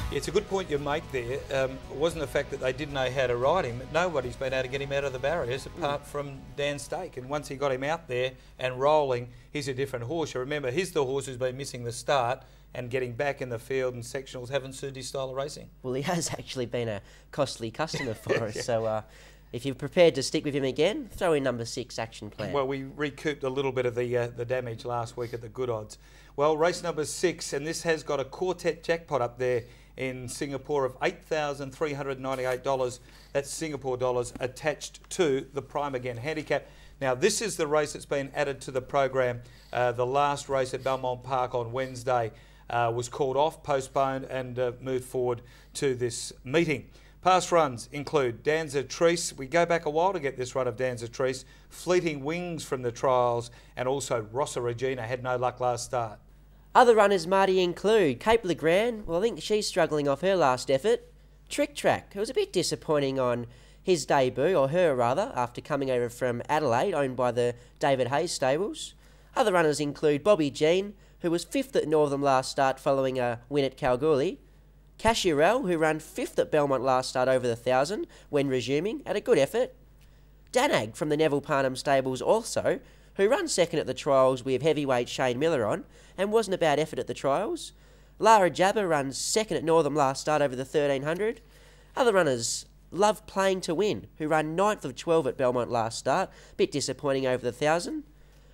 It's a good point you make there. It wasn't the fact that they didn't know how to ride him. Nobody's been able to get him out of the barriers apart from Dan Stake. And once he got him out there and rolling, he's a different horse. You remember, he's the horse who's been missing the start, and getting back in the field and sectionals haven't suited his style of racing. Well, he has actually been a costly customer for us. So if you're prepared to stick with him again, throw in number 6, Action Plan. Well, we recouped a little bit of the damage last week at the good odds. Well, race number 6, and this has got a quartet jackpot up there in Singapore of $8,398. That's Singapore dollars attached to the Prime Again handicap. Now, this is the race that's been added to the program. The last race at Belmont Park on Wednesday was called off, postponed, and moved forward to this meeting. Past runs include Danza Treese. We go back a while to get this run of Danza Treese. Fleeting Wings from the trials, and also Rossa Regina had no luck last start. Other runners, Marty, include Cape Legrand. Well, I think she's struggling off her last effort. Trick Track, who was a bit disappointing on his debut, or her rather, after coming over from Adelaide, owned by the David Hayes stables. Other runners include Bobby Jean, who was 5th at Northam last start following a win at Kalgoorlie. Cashierel, who ran 5th at Belmont last start over the 1,000 when resuming, had a good effort. Danag from the Neville Parnham stables also, who ran 2nd at the trials with heavyweight Shane Miller on, and wasn't a bad effort at the trials. Lara Jabba runs 2nd at Northam last start over the 1,300. Other runners, Love Playing to Win, who ran 9th of 12 at Belmont last start, bit disappointing over the 1,000.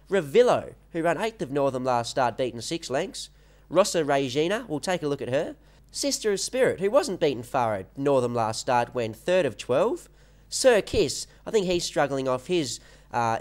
Revillo, who ran 8th of Northam last start, beaten 6 lengths. Rossa Regina, we'll take a look at her. Sister of Spirit, who wasn't beaten far at Northam last start, went 3rd of 12. Sir Kiss, I think he's struggling off his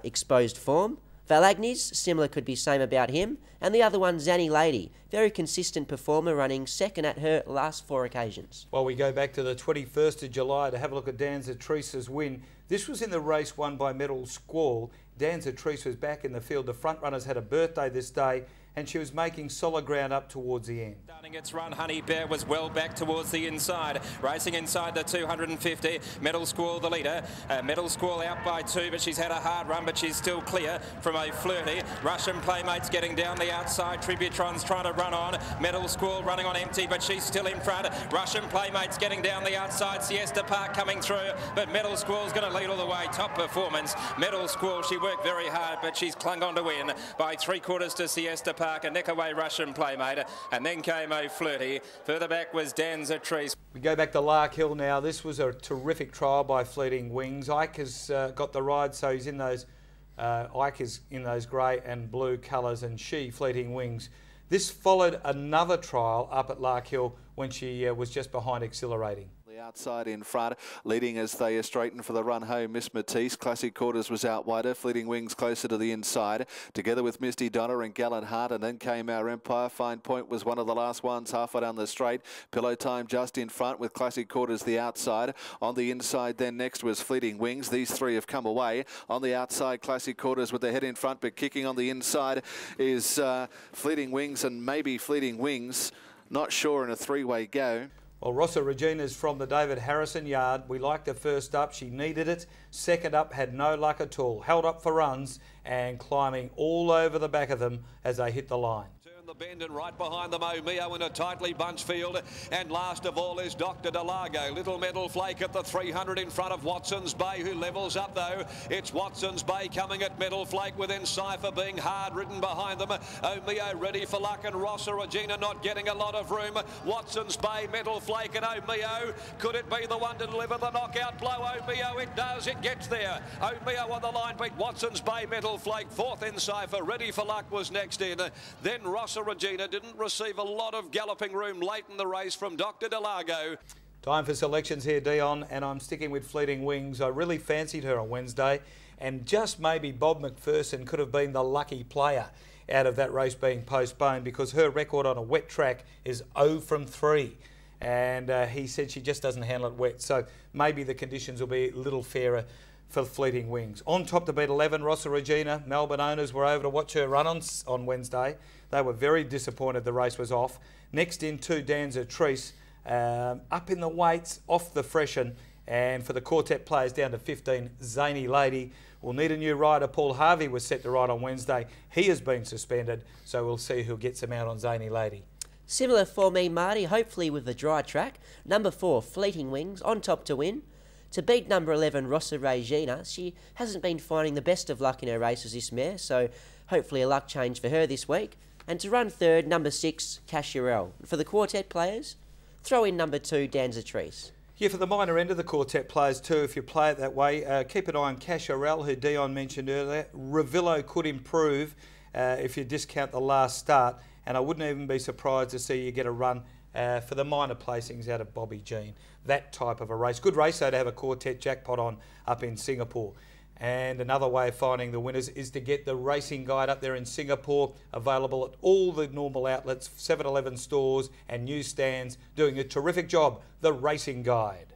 exposed form. Valagnes, similar could be same about him. And the other one, Zanny Lady, very consistent performer, running 2nd at her last 4 occasions. Well, we go back to the 21st of July to have a look at Danza Treese's win. This was in the race won by Metal Squall. Danza Treese was back in the field. The front runners had a birthday this day, and she was making solid ground up towards the end. Starting its run, Honey Bear was well back towards the inside. Racing inside the 250. Metal Squall the leader. Metal Squall out by 2, but she's had a hard run, but she's still clear from a flirty. Russian Playmates getting down the outside. Tributron's trying to run on. Metal Squall running on empty, but she's still in front. Russian Playmates getting down the outside. Siesta Park coming through, but Metal Squall's going to lead all the way. Top performance. Metal Squall, she worked very hard, but she's clung on to win by 3/4 to Siesta Park. A neck away Russian Playmate, and then came O'Flirty. Further back was Danza Treese. We go back to Lark Hill now. This was a terrific trial by Fleeting Wings. Ike has got the ride, so he's in those. Ike is in those grey and blue colours, and she, Fleeting Wings. This followed another trial up at Lark Hill when she was just behind Exhilarating. Outside in front, leading as they straighten for the run home. Miss Matisse, Classic Quarters was out wider. Fleeting Wings closer to the inside, together with Misty Donna and Gallant Heart, and then came Our Empire. Fine Point was one of the last ones, halfway down the straight. Pillow Time just in front, with Classic Quarters the outside. On the inside then next was Fleeting Wings. These three have come away. On the outside, Classic Quarters with the head in front, but kicking on the inside is Fleeting Wings, and maybe Fleeting Wings, not sure, in a 3-way go. Well, Rossa Regina's from the David Harrison yard. We liked her first up. She needed it. Second up, had no luck at all. Held up for runs and climbing all over the back of them as they hit the line. The bend, and right behind them O'Meo in a tightly bunched field, and last of all is Dr. Delago. Little Metal Flake at the 300 in front of Watson's Bay, who levels up though. It's Watson's Bay coming at Metal Flake, within Cypher being hard ridden behind them. O'Meo ready for luck, and Rossa Regina not getting a lot of room. Watson's Bay, Metal Flake and O'Meo. Could it be the one to deliver the knockout blow? O'Meo, it does, it gets there. O'Meo on the line beat Watson's Bay, Metal Flake. 4th in Cypher, ready for luck was next in. Then Rossa Regina didn't receive a lot of galloping room late in the race from Dr. Delago. Time for selections here, Dion, and I'm sticking with Fleeting Wings. I really fancied her on Wednesday, and just maybe Bob McPherson could have been the lucky player out of that race being postponed, because her record on a wet track is 0 from 3. And he said she just doesn't handle it wet, so maybe the conditions will be a little fairer for Fleeting Wings. On top to beat 11, Rossa Regina. Melbourne owners were over to watch her run on Wednesday. They were very disappointed the race was off. Next in 2, Danza Treese. Up in the weights, off the freshen. And for the quartet players down to 15, Zany Lady. We'll need a new rider. Paul Harvey was set to ride on Wednesday. He has been suspended, so we'll see who gets him out on Zany Lady. Similar for me, Marty, hopefully with the dry track. Number 4, Fleeting Wings, on top to win. To beat number 11, Rossa Regina, she hasn't been finding the best of luck in her races, this mare, so hopefully a luck change for her this week. And to run third, number 6, Cashurel. For the quartet players, throw in number 2, Danzatrice. Yeah, for the minor end of the quartet players too, if you play it that way, keep an eye on Cashurel, who Dion mentioned earlier. Revillo could improve if you discount the last start, and I wouldn't even be surprised to see you get a run for the minor placings out of Bobby Jean. That type of a race. Good race though to have a quartet jackpot on up in Singapore. And another way of finding the winners is to get the racing guide up there in Singapore, available at all the normal outlets, 7-Eleven stores and newsstands, doing a terrific job, the racing guide.